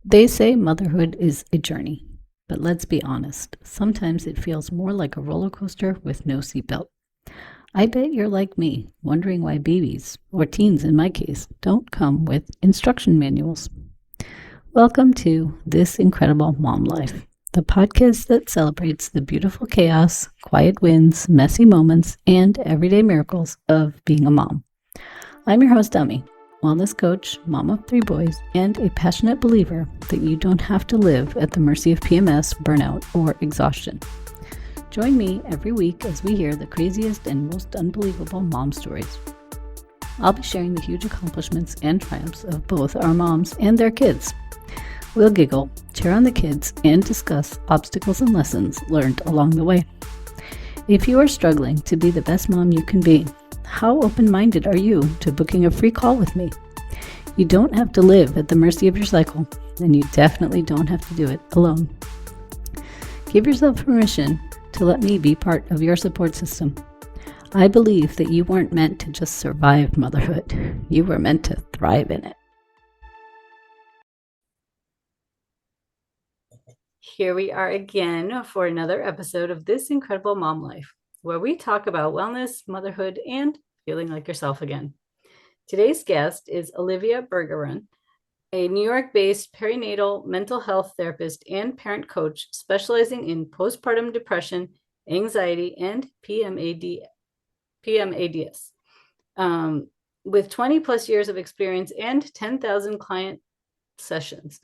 They say motherhood is a journey, but let's be honest, sometimes it feels more like a roller coaster with no seatbelt. I bet you're like me, wondering why babies, or teens in my case, don't come with instruction manuals. Welcome to This Incredible Mom Life, the podcast that celebrates the beautiful chaos, quiet wins, messy moments, and everyday miracles of being a mom. I'm your host, Dummy, wellness coach, mom of 3 boys, and a passionate believer that you don't have to live at the mercy of PMS, burnout, or exhaustion. Join me every week as we hear the craziest and most unbelievable mom stories. I'll be sharing the huge accomplishments and triumphs of both our moms and their kids. We'll giggle, cheer on the kids, and discuss obstacles and lessons learned along the way. If you are struggling to be the best mom you can be, how open-minded are you to booking a free call with me? You don't have to live at the mercy of your cycle, and you definitely don't have to do it alone. Give yourself permission to let me be part of your support system. I believe that you weren't meant to just survive motherhood. You were meant to thrive in it. Here we are again for another episode of This Incredible Mom Life, where we talk about wellness, motherhood, and feeling like yourself again. Today's guest is Olivia Bergeron, a New York-based perinatal mental health therapist and parent coach specializing in postpartum depression, anxiety, and PMADs. With 20 plus years of experience and 10,000 client sessions.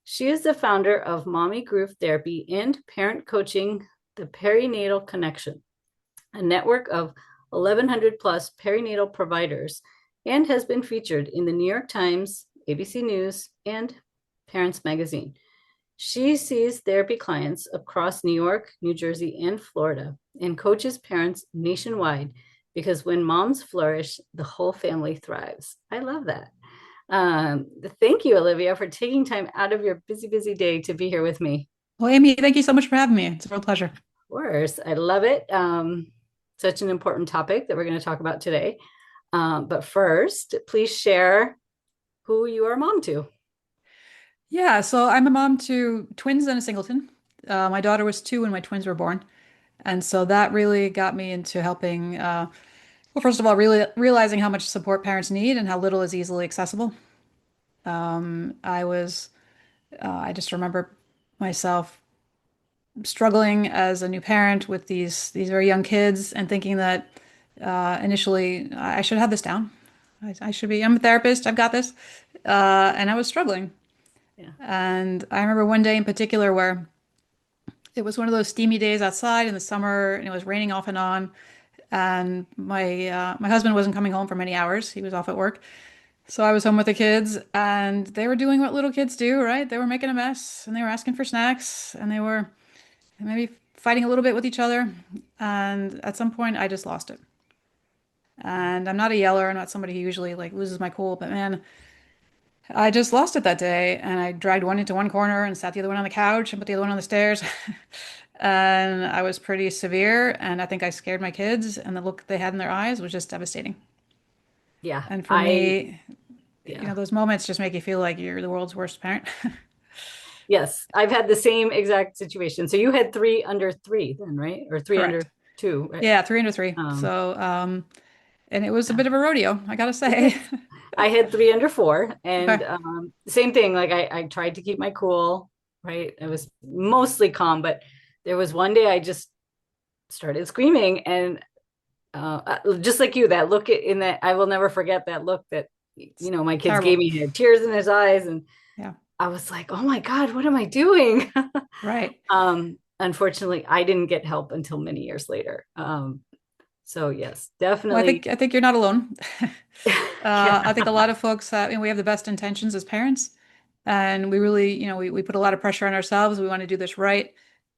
She is the founder of Mommy Groove Therapy and parent coaching, The Perinatal Connection, a network of 1,100 plus perinatal providers, and has been featured in the New York Times, ABC News, and Parents Magazine. She sees therapy clients across New York, New Jersey, and Florida, and coaches parents nationwide because when moms flourish, the whole family thrives. I love that. Thank you, Olivia, for taking time out of your busy day to be here with me. Well, Amy, thank you so much for having me. It's a real pleasure. Of course, I love it. Such an important topic that we're going to talk about today. But first, please share who you are a mom to. Yeah, so I'm a mom to twins and a singleton. My daughter was 2 when my twins were born. And so that really got me into helping, well, first of all, really realizing how much support parents need and how little is easily accessible. I just remember myself struggling as a new parent with these very young kids and thinking that initially I should have this down. I'm a therapist, I've got this. And I was struggling. Yeah. And I remember one day in particular where it was one of those steamy days outside in the summer and it was raining off and on. And my husband wasn't coming home for many hours. He was off at work. So I was home with the kids and they were doing what little kids do, right? They were making a mess and they were asking for snacks and they were maybe fighting a little bit with each other. And at some point I just lost it. And I'm not a yeller. I'm not somebody who usually like loses my cool, but man, I just lost it that day and I dragged one into one corner and sat the other one on the couch and put the other one on the stairs. And I was pretty severe and I think I scared my kids and the look they had in their eyes was just devastating. Yeah. And for me, Yeah. those moments just make you feel like you're the world's worst parent. Yes. I've had the same exact situation. So you had 3 under 3 then, right? Or 3 Correct. under 2, right? Yeah, 3 under 3. Um, So, and it was a yeah. bit of a rodeo, I gotta It say. is. I had 3 under 4 and Okay. same thing. Like I tried to keep my cool, right? I was mostly calm, but there was one day I just started screaming and just like you, that look in that, I will never forget that look that, my kids gave Terrible. me. He had tears in his eyes and Yeah. I was like, oh my God, what am I doing? Right. Unfortunately, I didn't get help until many years later. So yes, Well, I definitely. think I think you're not alone. I Yeah. think a lot of folks, we have the best intentions as parents, and we really, we put a lot of pressure on ourselves. We want to do this right.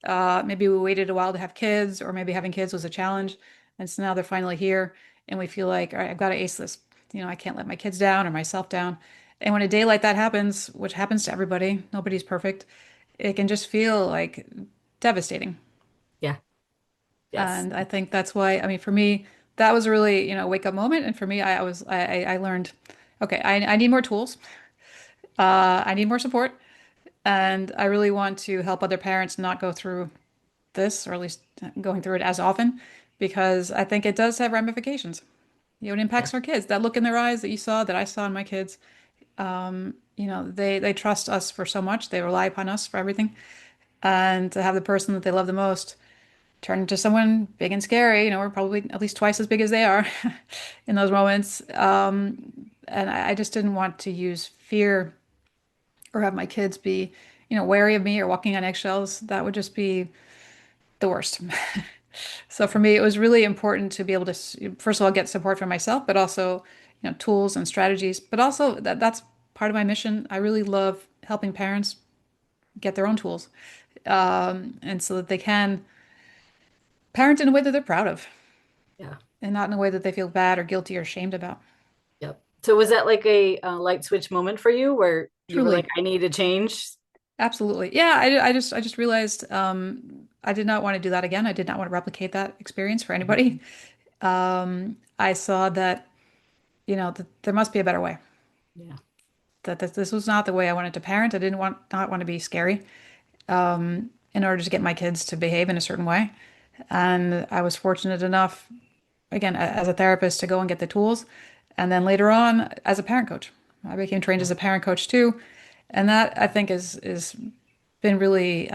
Maybe we waited a while to have kids, or maybe having kids was a challenge, and so now they're finally here, and we feel like, all right, I've got to ace this. I can't let my kids down or myself down. And when a day like that happens, which happens to everybody, nobody's perfect, it can just feel like devastating. Yeah. Yes. And I think that's why, I mean, for me, that was really, a wake up moment. And for me, I learned, okay, I need more tools. I need more support. And I really want to help other parents not go through this, or at least going through it as often, because I think it does have ramifications. It Yeah. impacts our kids. That look in their eyes that you saw, that I saw in my kids, they trust us for so much. They rely upon us for everything. And to have the person that they love the most turn into someone big and scary, or probably at least twice as big as they are in those moments. And I just didn't want to use fear or have my kids be, wary of me or walking on eggshells. That would just be the worst. So for me, it was really important to be able to, first of all, get support from myself, but also, tools and strategies. But also that's part of my mission. I really love helping parents get their own tools, and so that they can parent in a way that they're proud of Yeah. and not in a way that they feel bad or guilty or ashamed about. Yep. So was that like a light switch moment for you where you were like, Truly. I need to change? Absolutely. Yeah, I just realized I did not want to do that again. I did not want to replicate that experience for Mhm. anybody. I saw that, that there must be a better way. Yeah. That this was not the way I wanted to parent. I didn't want not want to be scary in order to get my kids to behave in a certain way. And I was fortunate enough, again, as a therapist, to go and get the tools. And then later on, as a parent coach, I became trained Yeah. as a parent coach too. And that I think is been really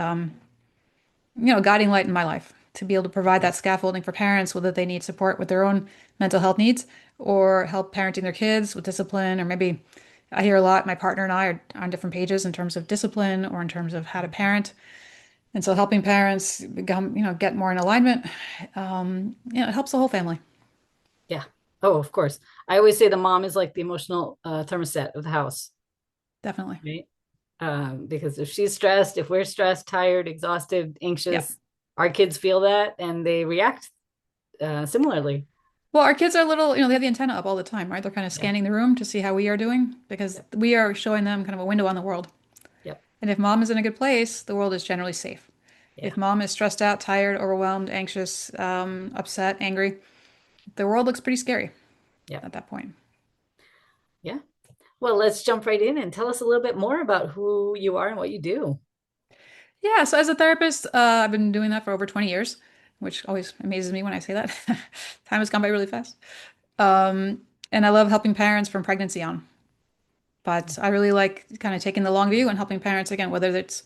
guiding light in my life to be able to provide Yeah. that scaffolding for parents, whether they need support with their own mental health needs or help parenting their kids with discipline, or maybe I hear a lot, my partner and I are on different pages in terms of discipline or in terms of how to parent. And so helping parents become, get more in alignment, it helps the whole family. Yeah. Oh, of course. I always say the mom is like the emotional thermostat of the house, Definitely. right? Because if she's stressed, if we're stressed, tired, exhausted, Yeah. anxious, our kids feel that and they react similarly. Well, our kids are little, they have the antenna up all the time, right? They're kind of Yeah. scanning the room to see how we are doing because Yep. we are showing them kind of a window on the world. Yep. And if mom is in a good place, the world is generally safe. Yeah. If mom is stressed out, tired, overwhelmed, anxious, upset, angry, the world looks pretty scary Yep. at that point. Yeah. Well, let's jump right in and tell us a little bit more about who you are and what you do. Yeah, so as a therapist, I've been doing that for over 20 years, which always amazes me when I say that. Time has gone by really fast. And I love helping parents from pregnancy on. But I really like kind of taking the long view and helping parents again, whether it's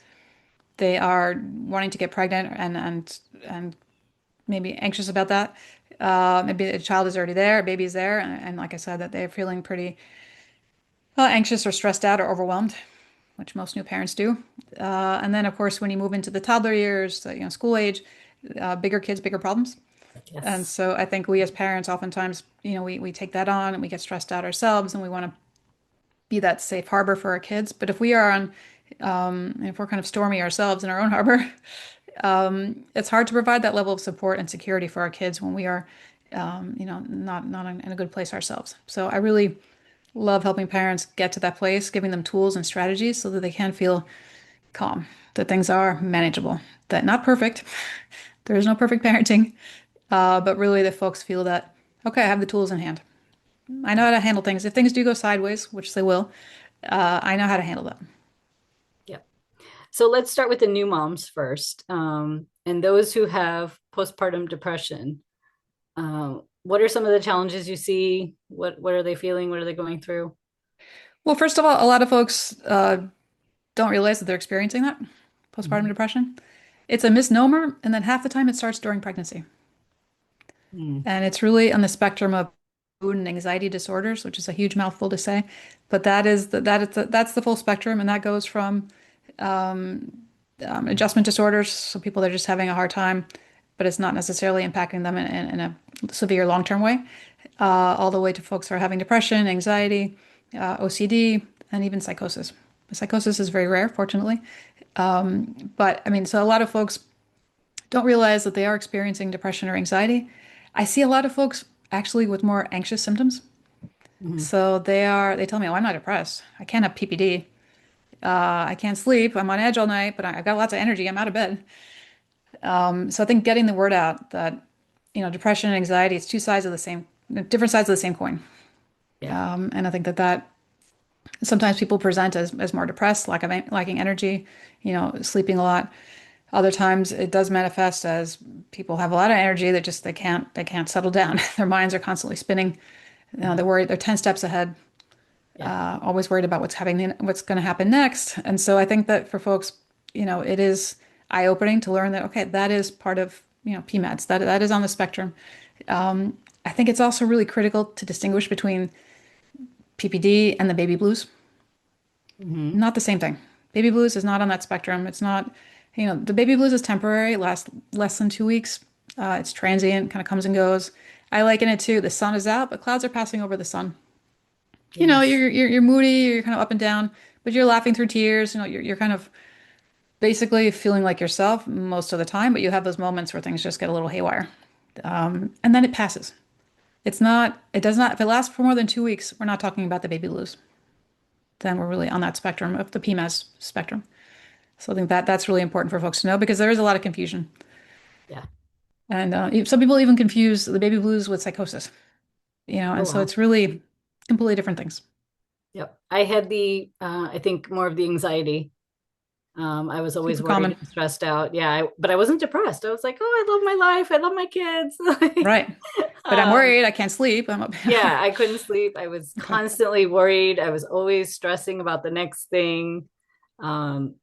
they are wanting to get pregnant and maybe anxious about that. Maybe a child is already there, a baby is there, and like I said, that they're feeling pretty anxious or stressed out or overwhelmed, which most new parents do. And then, of course, when you move into the toddler years, school age, bigger kids, bigger problems. And Yes. so I think we as parents oftentimes, we take that on and we get stressed out ourselves and we want to be that safe harbor for our kids. But if we are on, if we're kind of stormy ourselves in our own harbor, it's hard to provide that level of support and security for our kids when we are, not in a good place ourselves. So I really love helping parents get to that place, giving them tools and strategies so that they can feel calm, that things are manageable, that not perfect. There is no perfect parenting, but really that folks feel that, okay, I have the tools in hand. I know how to handle things. If things do go sideways, which they will, I know how to handle that. Yep. So let's start with the new moms first. And those who have postpartum depression. What are some of the challenges you see? What are they feeling? What are they going through? Well, first of all, a lot of folks don't realize that they're experiencing that postpartum Mhm. depression. It's a misnomer, and then half the time it starts during pregnancy. Mm. And it's really on the spectrum of mood and anxiety disorders, which is a huge mouthful to say, but that's the full spectrum, and that goes from adjustment disorders, so people that are just having a hard time, but it's not necessarily impacting them in a severe long-term way, all the way to folks who are having depression, anxiety, OCD, and even psychosis. Psychosis is very rare, fortunately. But I mean, so a lot of folks don't realize that they are experiencing depression or anxiety. I see a lot of folks actually with more anxious symptoms. Mhm. So they tell me, oh, I'm not depressed. I can't have PPD. I can't sleep. I'm on edge all night, but I've got lots of energy. I'm out of bed. So I think getting the word out that, depression and anxiety, it's two sides of the same, different sides of the same coin. Yeah. And I think that Sometimes people present as more depressed, lacking energy, sleeping a lot. Other times it does manifest as people have a lot of energy that just they can't settle down. Their minds are constantly spinning. They're Mhm. worried. They're 10 steps ahead, Yeah. always worried about what's going to happen next. And so I think that for folks, it is eye-opening to learn that, okay, that is part of, PMADs. That is on the spectrum. I think it's also really critical to distinguish between PPD and the baby blues. Hmm. Not the same thing. Baby blues is not on that spectrum. It's not, the baby blues is temporary, lasts less than 2 weeks. It's transient, kind of comes and goes. I liken it to the sun is out, but clouds are passing over the sun. Yes. You're moody, you're kind of up and down, but you're laughing through tears. You're kind of basically feeling like yourself most of the time, but you have those moments where things just get a little haywire. And then it passes. It does not, if it lasts for more than 2 weeks, we're not talking about the baby blues. Then we're really on that spectrum of the PMS spectrum. So I think that that's really important for folks to know because there is a lot of confusion. Yeah. And some people even confuse the baby blues with psychosis, Oh, and so wow. it's really completely different things. Yep. I had I think more of the anxiety. I was always Super worried common. and stressed out. Yeah, but I wasn't depressed. I was like, oh, I love my life. I love my kids. Right. But I'm um, worried. I can't sleep. I'm up. yeah, I couldn't sleep. I was Okay. constantly worried. I was always stressing about the next thing. Um,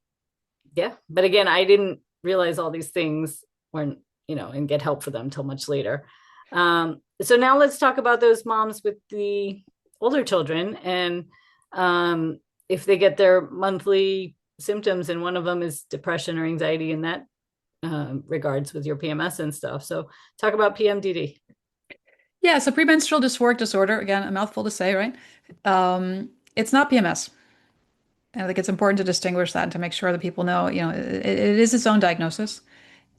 yeah, but again, I didn't realize all these things weren't, and get help for them till much later. So now let's talk about those moms with the older children and if they get their monthly symptoms, and one of them is depression or anxiety in that regards with your PMS and stuff. So talk about PMDD. Yeah. So premenstrual dysphoric disorder, again, a mouthful to say, right? It's not PMS. And I think it's important to distinguish that and to make sure that people know, it is its own diagnosis.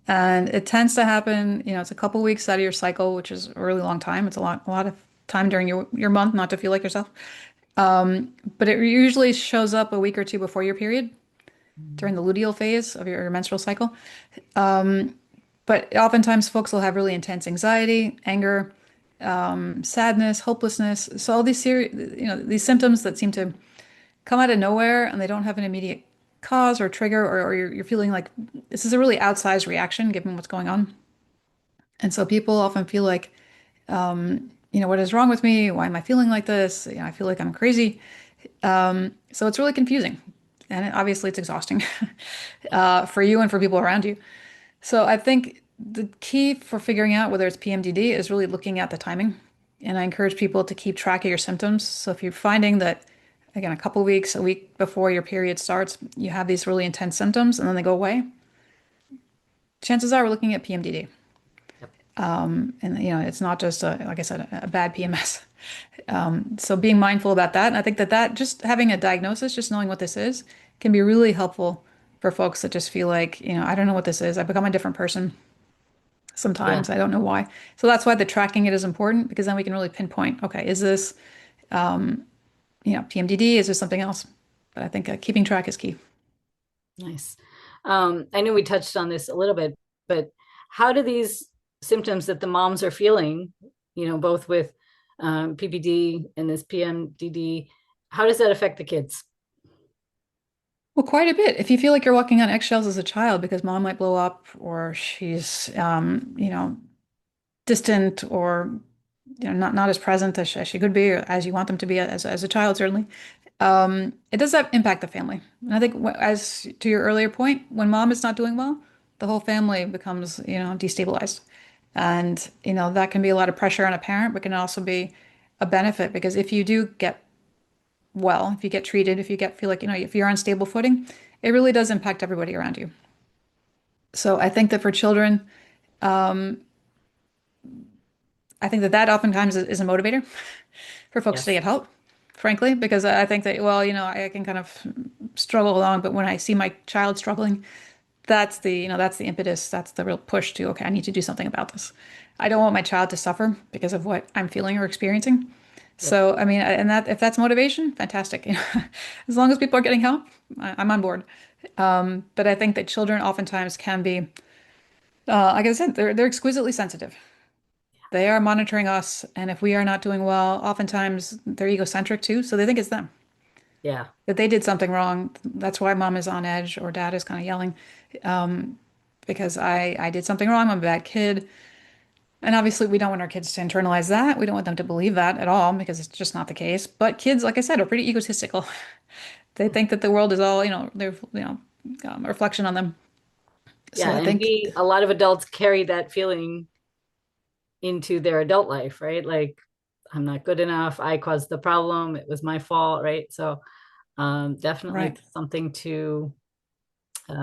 And it tends to happen, it's a couple weeks out of your cycle, which is a really long time. It's a lot of time during your month not to feel like yourself. But it usually shows up a week or two before your period during the luteal phase of your menstrual cycle. But oftentimes folks will have really intense anxiety, anger, sadness, hopelessness. So all these these symptoms that seem to come out of nowhere and they don't have an immediate cause or trigger, or you're feeling like this is a really outsized reaction given what's going on. And so people often feel like, what is wrong with me? Why am I feeling like this? I feel like I'm crazy. So it's really confusing. And obviously it's exhausting for you and for people around you. So I think the key for figuring out whether it's PMDD is really looking at the timing. And I encourage people to keep track of your symptoms. So if you're finding that, again, a couple weeks, a week before your period starts, you have these really intense symptoms and then they go away, chances are we're looking at PMDD. Yep. And it's not just like I said, a bad PMS. So being mindful about that, and I think that just having a diagnosis, just knowing what this is, can be really helpful for folks that just feel like, I don't know what this is. I've become a different person. Yeah. Sometimes I don't know why. So that's why the tracking it is important because then we can really pinpoint, okay, is this, PMDD? Is this something else? But I think keeping track is key. Nice. I know we touched on this a little bit, but how do these symptoms that the moms are feeling, both with PPD and this PMDD, how does that affect the kids? Well, quite a bit. If you feel like you're walking on eggshells as a child because mom might blow up or she's, distant or not as present as she could be or as you want them to be as a child, certainly. It does that impact the family. And I think as to your earlier point, when mom is not doing well, the whole family becomes, destabilized. And, that can be a lot of pressure on a parent, but can also be a benefit because if you do get well, if you get treated, if you feel like, if you're on stable footing, it really does impact everybody around you. So I think that for children, I think that oftentimes is a motivator for folks to Yes. get help, frankly, because I think that, well, I can kind of struggle along, but when I see my child struggling, that's the impetus, that's the real push to, okay, I need to do something about this. I don't want my child to suffer because of what I'm feeling or experiencing. Yep. So, I mean, and that if that's motivation, fantastic. As long as people are getting help, I'm on board. But I think that children oftentimes can be, like I said, they're exquisitely sensitive. They are monitoring us, and if we are not doing well, oftentimes they're egocentric too, so they think it's them. Yeah. that they did something wrong. That's why mom is on edge or dad is kind of yelling, um, because I did something wrong. I'm a bad kid. And obviously, we don't want our kids to internalize that. We don't want them to believe that at all because it's just not the case. But kids, like I said, are pretty egotistical. They think that the world is all, they're, a reflection on them. Yeah. So I And think, a lot of adults carry that feeling into their adult life, right? Like, I'm not good enough. I caused the problem. It was my fault, right? So, definitely right, something to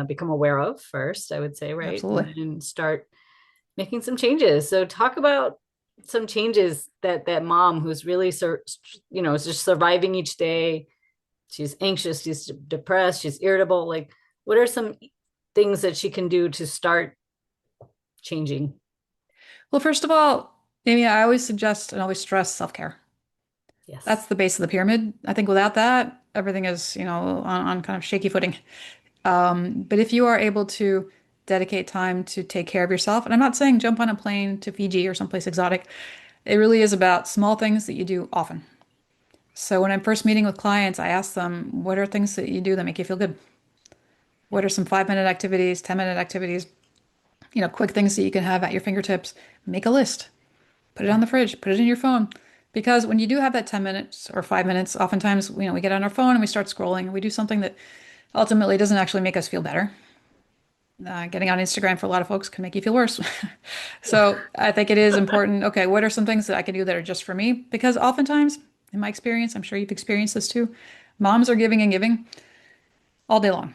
become aware of first, I would say, right? And absolutely. then start making some changes. So, talk about some changes that mom who's really, is just surviving each day. She's anxious, she's depressed, she's irritable. Like, what are some things that she can do to start changing? Well, first of all, Amy, I always suggest and always stress self-care. That's Yes. the base of the pyramid. I think without that, everything is, on kind of shaky footing. But if you are able to dedicate time to take care of yourself, and I'm not saying jump on a plane to Fiji or someplace exotic, it really is about small things that you do often. So when I'm first meeting with clients, I ask them, what are things that you do that make you feel good? Yeah. What are some 5-minute activities, 10-minute activities, quick things that you can have at your fingertips? Make a list, put it Yeah. on the fridge, put it in your phone. Because when you do have that 10 minutes or 5 minutes, oftentimes, we get on our phone and we start scrolling and we do something that ultimately doesn't actually make us feel better. Getting on Instagram for a lot of folks can make you feel worse. Yeah. So I think it is important. Okay, what are some things that I can do that are just for me? Because oftentimes, in my experience, I'm sure you've experienced this too, moms are giving and giving all day long.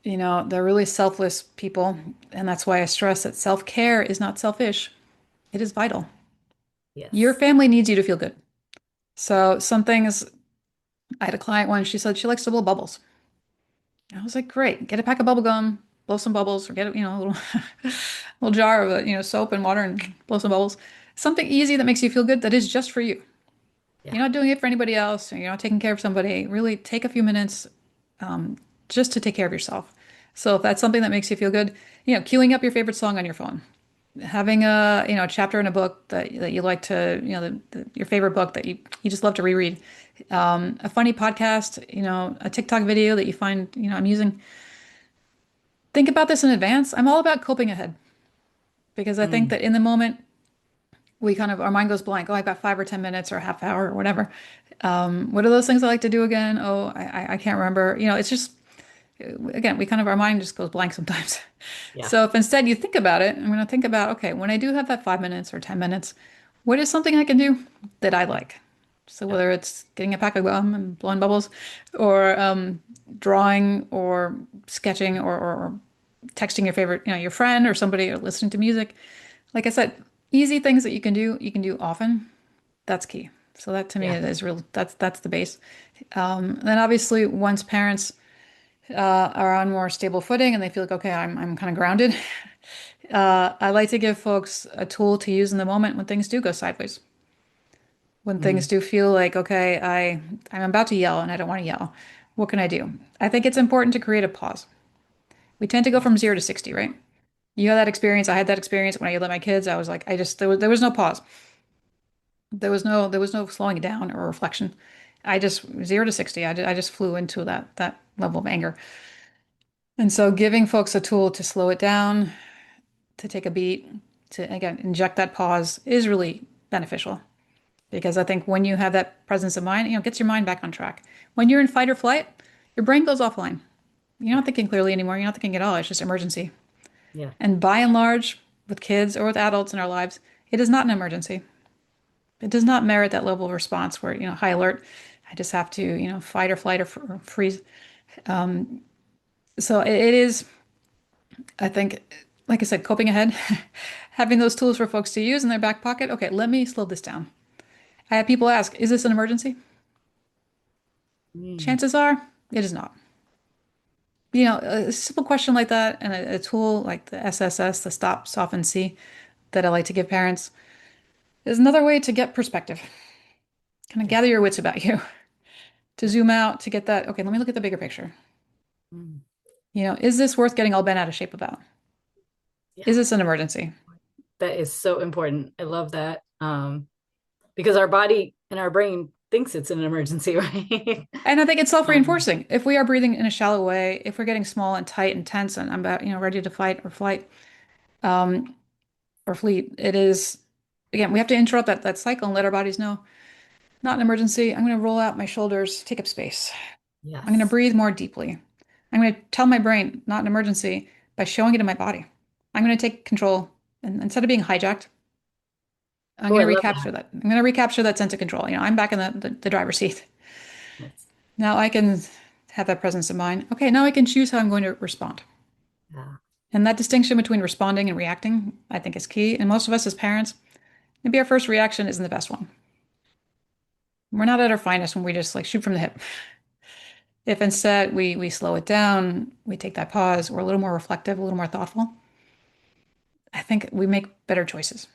They're really selfless people. And that's why I stress that self-care is not selfish. It is vital. Your Yes. family needs you to feel good. So some things, I had a client once, she said she likes to blow bubbles. I was like, great, get a pack of bubble gum, blow some bubbles, or get a little little jar of soap and water and blow some bubbles. Something easy that makes you feel good that is just for you. Yeah. You're not doing it for anybody else, or you're not taking care of somebody. Really take a few minutes um, just to take care of yourself. So if that's something that makes you feel good, queuing up your favorite song on your phone, having a chapter in a book that you like to, your favorite book that you just love to reread, a funny podcast, a TikTok video that you find, amusing. Think about this in advance. I'm all about coping ahead because I think Mm. that in the moment we kind of our mind goes blank. Oh, I've got 5 or 10 minutes or a half hour or whatever. What are those things I like to do again? Oh, I can't remember. It's just again, we kind of our mind just goes blank sometimes. Yeah. So if instead you think about it, I'm going to think about, okay, when I do have that 5 minutes or 10 minutes, what is something I can do that I like? So Yeah. whether it's getting a pack of gum and blowing bubbles or drawing or sketching or texting your favorite, your friend or somebody or listening to music. Like I said, easy things that you can do often. That's key. So that to me Yeah. is real. That's the base. Then obviously once parents are on more stable footing and they feel like, okay, I'm kind of grounded. I like to give folks a tool to use in the moment when things do go sideways. When things Mm. do feel like, okay, I'm about to yell and I don't want to yell. What can I do? I think it's important to create a pause. We tend to go from 0 to 60, right? You had that experience. I had that experience when I yelled at my kids. I was like, there was no pause. There was no slowing it down or reflection. I just 0 to 60. I just flew into that level of anger. And so giving folks a tool to slow it down, to take a beat, to again inject that pause is really beneficial because I think when you have that presence of mind, it gets your mind back on track. When you're in fight or flight, your brain goes offline. You're Yeah. not thinking clearly anymore. You're not thinking at all. It's just emergency. Yeah. And by and large, with kids or with adults in our lives, it is not an emergency. It does not merit that level of response where, high alert. I just have to, fight or flight or freeze. So it is, I think, like I said, coping ahead, having those tools for folks to use in their back pocket. Okay, let me slow this down. I have people ask, is this an emergency? Mm. Chances are it is not. A simple question like that and a tool like the SSS, the stop, soften, see, that I like to give parents is another way to get perspective, kind of Yeah. gather your wits about you, to Yeah. zoom out, to get that, okay, let me look at the bigger picture. Mm. Is this worth getting all bent out of shape about? Yeah. Is this an emergency? That is so important. I love that. Because our body and our brain thinks it's an emergency, right? And I think it's Um, self-reinforcing. If we are breathing in a shallow way, if we're getting small and tight and tense and I'm about, ready to fight or flight, um, or fleet, it is, again, we have to interrupt that cycle and let our bodies know, not an emergency. I'm going to roll out my shoulders, take up space. I'm going to yes. breathe more deeply. I'm going to tell my brain, not an emergency, by showing it in my body. I'm going to take control. And instead of being hijacked, I'm Oh, going I to love recapture that. I'm going to recapture that sense of control. I'm back in the driver's seat. that. Now I can have that presence of mind. Okay, now I can choose how I'm going to respond. Yeah. And that distinction between responding and reacting, I think, is key. And most of us as parents, maybe our first reaction isn't the best one. We're not at our finest when we just like shoot from the hip. If instead we slow it down, we take that pause, we're a little more reflective, a little more thoughtful, I think we make better choices.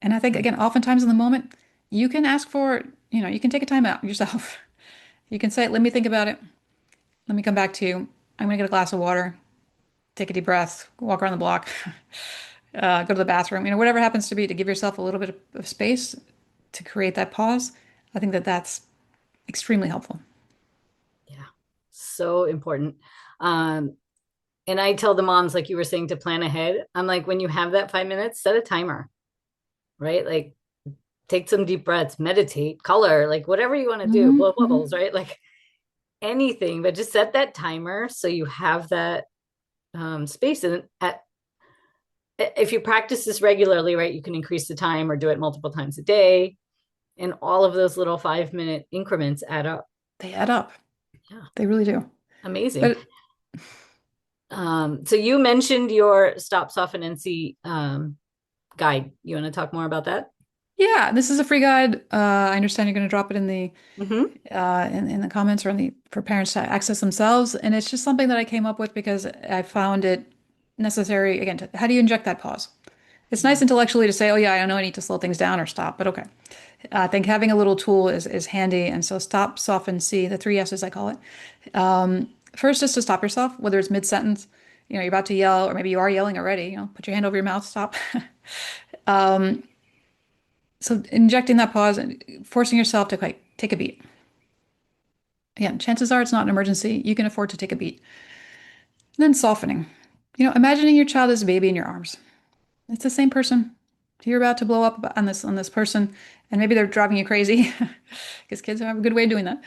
And I think, again, oftentimes in the moment, you can ask for, you can take a time out yourself. You can say, let me think about it. Let me come back to you. I'm going to get a glass of water, take a deep breath, walk around the block, go to the bathroom, whatever happens to be to give yourself a little bit of space to create that pause. I think that that's extremely helpful. Yeah. So important. Um, and I tell the moms, like you were saying, to plan ahead. I'm like, when you have that 5 minutes, set a timer, right? Like take some deep breaths, meditate, color, like whatever you want to do, Hmm. blow bubbles, Hmm. right? Like anything, but just set that timer so you have that space. And if you practice this regularly, right, you can increase the time or do it multiple times a day. And all of those little 5 minute increments add up. They add up. Yeah, They really do. amazing. But So you mentioned your Stop, Soften, and See guide. You want to talk more about that? yeah, this is a free guide. I understand you're going to drop it in the Mm-hmm. in the comments or in the for parents to access themselves. And it's just something that I came up with because I found it necessary. Again, how do you inject that pause? It's nice intellectually to say, oh yeah, I know I need to slow things down or stop, but okay. I think having a little tool is handy. And so stop, soften, see, the three S's I call it. First is to stop yourself, whether it's mid-sentence, you're about to yell, or maybe you are yelling already, put your hand over your mouth, stop. So injecting that pause and forcing yourself to like, take a beat. Again, chances are it's not an emergency. You can afford to take a beat. And then softening. Imagining your child as a baby in your arms. It's the same person. You're about to blow up on this person, and maybe they're driving you crazy because kids have a good way of doing that.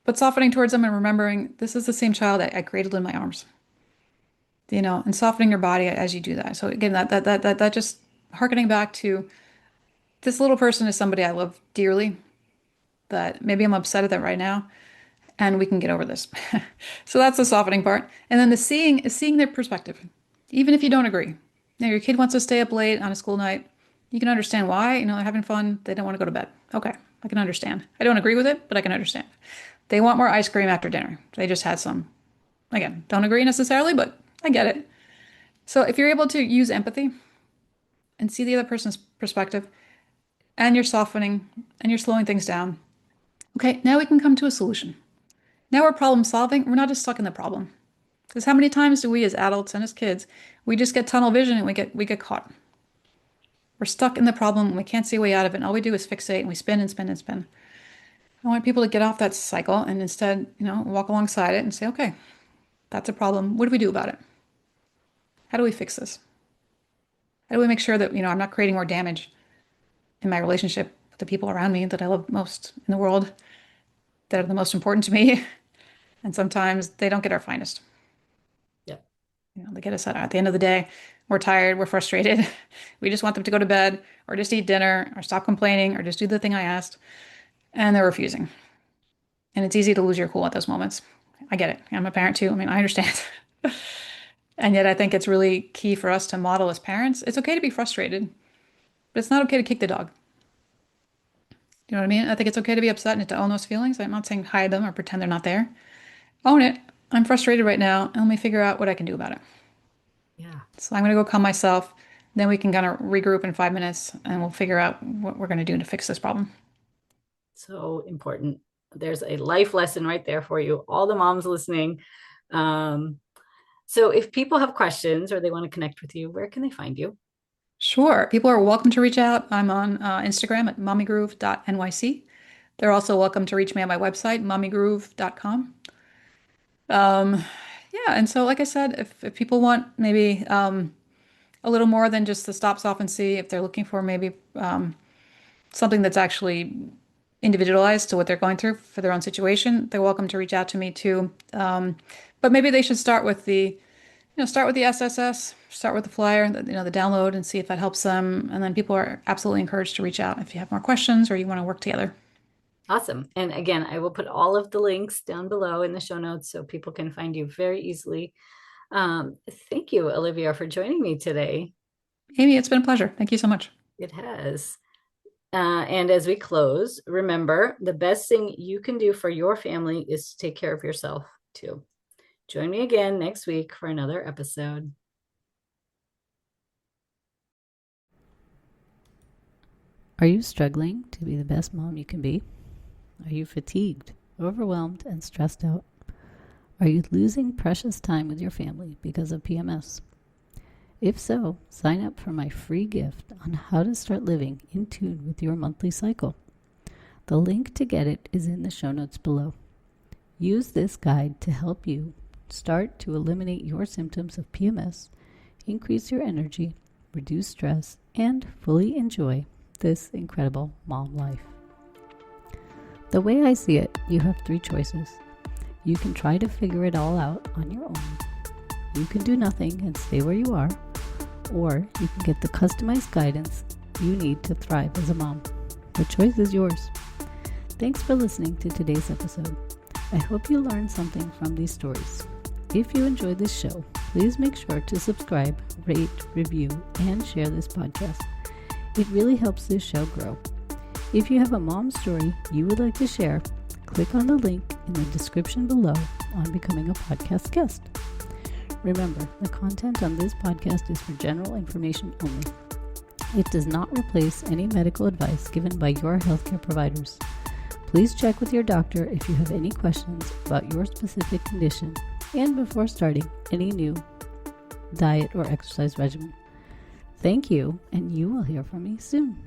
But softening towards them and remembering this is the same child I cradled in my arms. And softening your body as you do that. So again, that just harkening back to this little person is somebody I love dearly. That maybe I'm upset at them right now, and we can get over this. So that's the softening part. And then the seeing is seeing their perspective, even if you don't agree. Your kid wants to stay up late on a school night. You can understand why. They're having fun. They don't want to go to bed. Okay, I can understand. I don't agree with it, but I can understand. They want more ice cream after dinner. They just had some. Again, don't agree necessarily, but I get it. So if you're able to use empathy and see the other person's perspective, and you're softening and you're slowing things down, okay, now we can come to a solution. Now we're problem solving. We're not just stuck in the problem. Because how many times do we as adults and as kids, we just get tunnel vision and we get caught. We're stuck in the problem and we can't see a way out of it. And all we do is fixate and we spin and spin and spin. I want people to get off that cycle and instead, walk alongside it and say, okay, that's a problem. What do we do about it? How do we fix this? How do we make sure that, I'm not creating more damage in my relationship with the people around me that I love most in the world, that are the most important to me? And sometimes they don't get our finest. Yep. They get us at the end of the day. We're tired, we're frustrated. We just want them to go to bed or just eat dinner or stop complaining or just do the thing I asked. And they're refusing. And it's easy to lose your cool at those moments. I get it. I'm a parent too. I mean, I understand. And yet I think it's really key for us to model as parents. It's okay to be frustrated, but it's not okay to kick the dog. You know what I mean? I think it's okay to be upset and to own those feelings. I'm not saying hide them or pretend they're not there. Own it. I'm frustrated right now, and let me figure out what I can do about it. Yeah. So I'm going to go calm myself. Then we can kind of regroup in 5 minutes and we'll figure out what we're going to do to fix this problem. So important. There's a life lesson right there for you, all the moms listening. Um, so if people have questions or they want to connect with you, where can they find you? Sure. People are welcome to reach out. I'm on Instagram at mommygroove.nyc. They're also welcome to reach me on my website, mommygroove.com. Um, yeah, and so like I said, if people want maybe a little more than just the stop, stop, and see, if they're looking for maybe something that's actually individualized to what they're going through for their own situation, they're welcome to reach out to me too. But maybe they should start with start with the SSS, start with the flyer, the download, and see if that helps them. And then people are absolutely encouraged to reach out if you have more questions or you want to work together. Awesome. And again, I will put all of the links down below in the show notes so people can find you very easily. Thank you, Olivia, for joining me today. Amy, it's been a pleasure. Thank you so much. It has. And as we close, remember, the best thing you can do for your family is to take care of yourself too. Join me again next week for another episode. Are you struggling to be the best mom you can be? Are you fatigued, overwhelmed, and stressed out? Are you losing precious time with your family because of PMS? If so, sign up for my free gift on how to start living in tune with your monthly cycle. The link to get it is in the show notes below. Use this guide to help you start to eliminate your symptoms of PMS, increase your energy, reduce stress, and fully enjoy this incredible mom life. The way I see it, you have 3 choices. You can try to figure it all out on your own. You can do nothing and stay where you are, or you can get the customized guidance you need to thrive as a mom. The choice is yours. Thanks for listening to today's episode. I hope you learned something from these stories. If you enjoyed this show, please make sure to subscribe, rate, review, and share this podcast. It really helps this show grow. If you have a mom story you would like to share, click on the link in the description below on becoming a podcast guest. Remember, the content on this podcast is for general information only. It does not replace any medical advice given by your healthcare providers. Please check with your doctor if you have any questions about your specific condition and before starting any new diet or exercise regimen. Thank you, and you will hear from me soon.